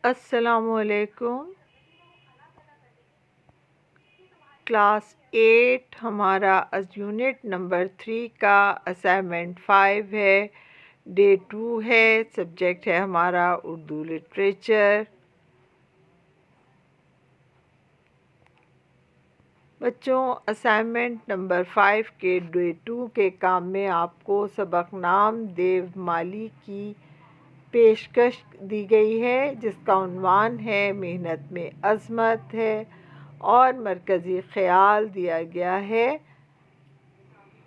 السلام علیکم۔ کلاس 8 ہمارا یونٹ نمبر 3 کا اسائنمنٹ 5 ہے، ڈے 2 ہے، سبجیکٹ ہے ہمارا اردو لٹریچر۔ بچوں، اسائنمنٹ نمبر 5 کے ڈے 2 کے کام میں آپ کو سبق نام دیو مالی کی پیشکش دی گئی ہے، جس کا عنوان ہے محنت میں عظمت ہے اور مرکزی خیال دیا گیا ہے۔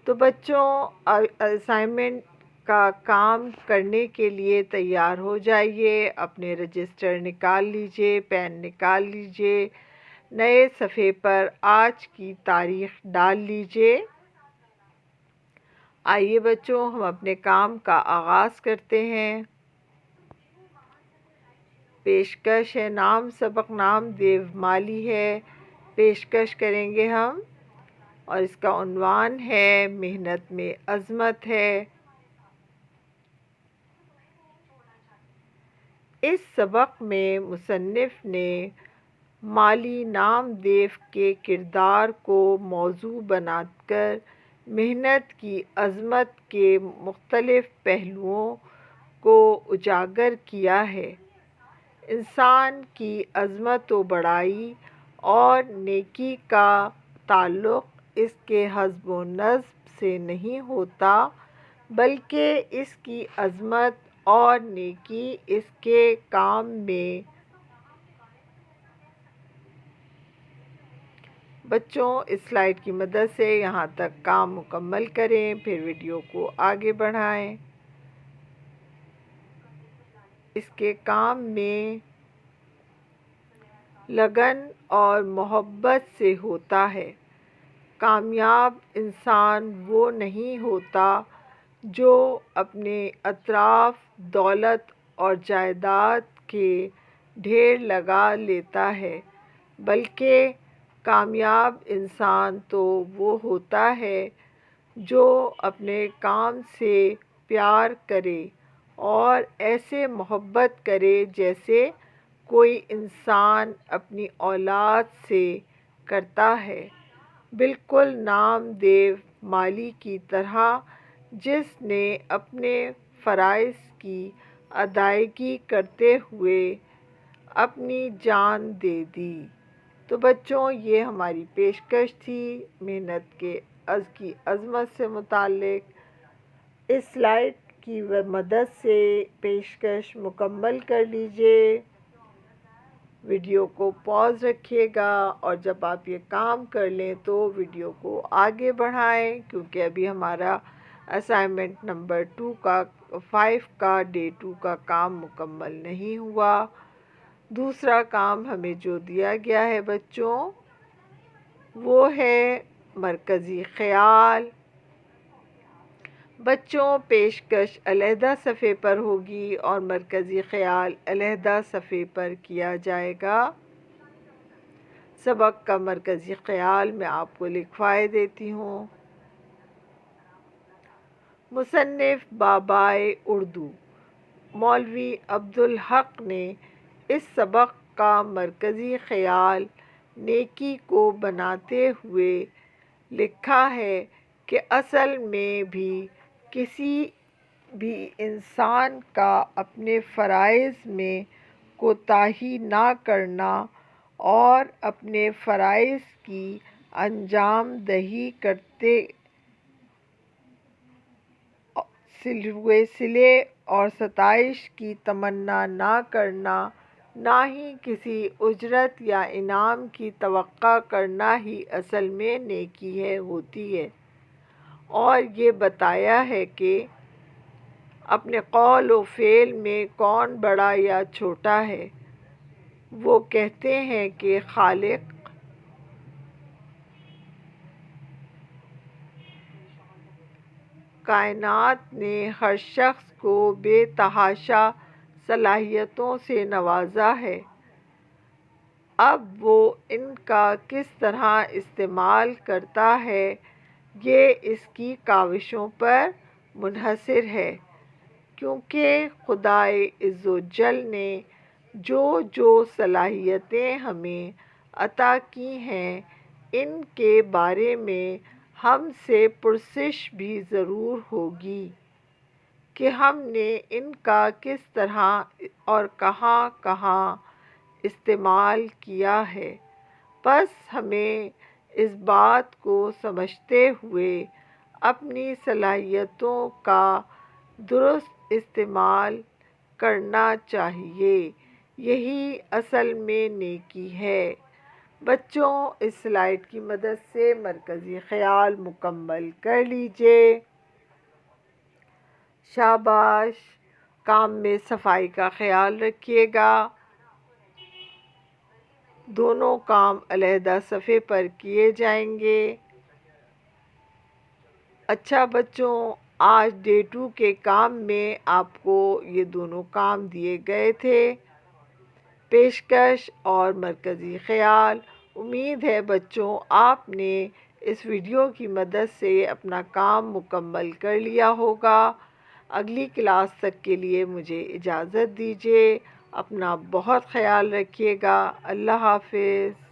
تو بچوں، اسائنمنٹ کا کام کرنے کے لیے تیار ہو جائیے، اپنے رجسٹر نکال لیجئے، پین نکال لیجئے، نئے صفحے پر آج کی تاریخ ڈال لیجئے۔ آئیے بچوں، ہم اپنے کام کا آغاز کرتے ہیں۔ پیشکش ہے، سبق نام دیو مالی ہے، پیشکش کریں گے ہم، اور اس کا عنوان ہے محنت میں عظمت ہے۔ اس سبق میں مصنف نے مالی نام دیو کے کردار کو موضوع بنا کر محنت کی عظمت کے مختلف پہلوؤں کو اجاگر کیا ہے۔ انسان کی عظمت و بڑائی اور نیکی کا تعلق اس کے حسب و نسب سے نہیں ہوتا، بلکہ اس کی عظمت اور نیکی اس کے کام میں۔ بچوں، اس سلائیڈ کی مدد سے یہاں تک کام مکمل کریں، پھر ویڈیو کو آگے بڑھائیں۔ اس کے کام میں لگن اور محبت سے ہوتا ہے۔ کامیاب انسان وہ نہیں ہوتا جو اپنے اطراف دولت اور جائیداد کے ڈھیر لگا لیتا ہے، بلکہ کامیاب انسان تو وہ ہوتا ہے جو اپنے کام سے پیار کرے اور ایسے محبت کرے جیسے کوئی انسان اپنی اولاد سے کرتا ہے، بالکل نام دیو مالی کی طرح، جس نے اپنے فرائض کی ادائیگی کرتے ہوئے اپنی جان دے دی۔ تو بچوں، یہ ہماری پیشکش تھی محنت کی عظمت سے متعلق۔ اس سلائیڈ کی مدد سے پیشکش مکمل کر لیجئے، ویڈیو کو پاز رکھیے گا، اور جب آپ یہ کام کر لیں تو ویڈیو کو آگے بڑھائیں، کیونکہ ابھی ہمارا اسائنمنٹ نمبر 5 کا ڈے 2 کا کام مکمل نہیں ہوا۔ دوسرا کام ہمیں جو دیا گیا ہے بچوں، وہ ہے مرکزی خیال۔ بچوں، پیشکش علیحدہ صفحے پر ہوگی اور مرکزی خیال علیحدہ صفحے پر کیا جائے گا۔ سبق کا مرکزی خیال میں آپ کو لکھوائے دیتی ہوں۔ مصنف بابائے اردو مولوی عبدالحق نے اس سبق کا مرکزی خیال نیکی کو بناتے ہوئے لکھا ہے کہ اصل میں بھی کسی بھی انسان کا اپنے فرائض میں کوتاہی نہ کرنا اور اپنے فرائض کی انجام دہی کرتے ہوئے صلے اور ستائش کی تمنا نہ کرنا، نہ ہی کسی اجرت یا انعام کی توقع کرنا ہی اصل میں نیکی ہوتی ہے، اور یہ بتایا ہے کہ اپنے قول و فعل میں کون بڑا یا چھوٹا ہے۔ وہ کہتے ہیں کہ خالق کائنات نے ہر شخص کو بے تحاشا صلاحیتوں سے نوازا ہے، اب وہ ان کا کس طرح استعمال کرتا ہے یہ اس کی کاوشوں پر منحصر ہے، کیونکہ خدائے عز و جل نے جو صلاحیتیں ہمیں عطا کی ہیں ان کے بارے میں ہم سے پرسش بھی ضرور ہوگی کہ ہم نے ان کا کس طرح اور کہاں کہاں استعمال کیا ہے۔ پس ہمیں اس بات کو سمجھتے ہوئے اپنی صلاحیتوں کا درست استعمال کرنا چاہیے، یہی اصل میں نیکی ہے۔ بچوں، اس سلائیڈ کی مدد سے مرکزی خیال مکمل کر لیجئے۔ شاباش، کام میں صفائی کا خیال رکھیے گا۔ دونوں کام علیحدہ صفحے پر کیے جائیں گے۔ اچھا بچوں، آج ڈے 2 کے کام میں آپ کو یہ دونوں کام دیے گئے تھے، پیشکش اور مرکزی خیال۔ امید ہے بچوں آپ نے اس ویڈیو کی مدد سے اپنا کام مکمل کر لیا ہوگا۔ اگلی کلاس تک کے لیے مجھے اجازت دیجیے۔ اپنا بہت خیال رکھیے گا۔ اللہ حافظ۔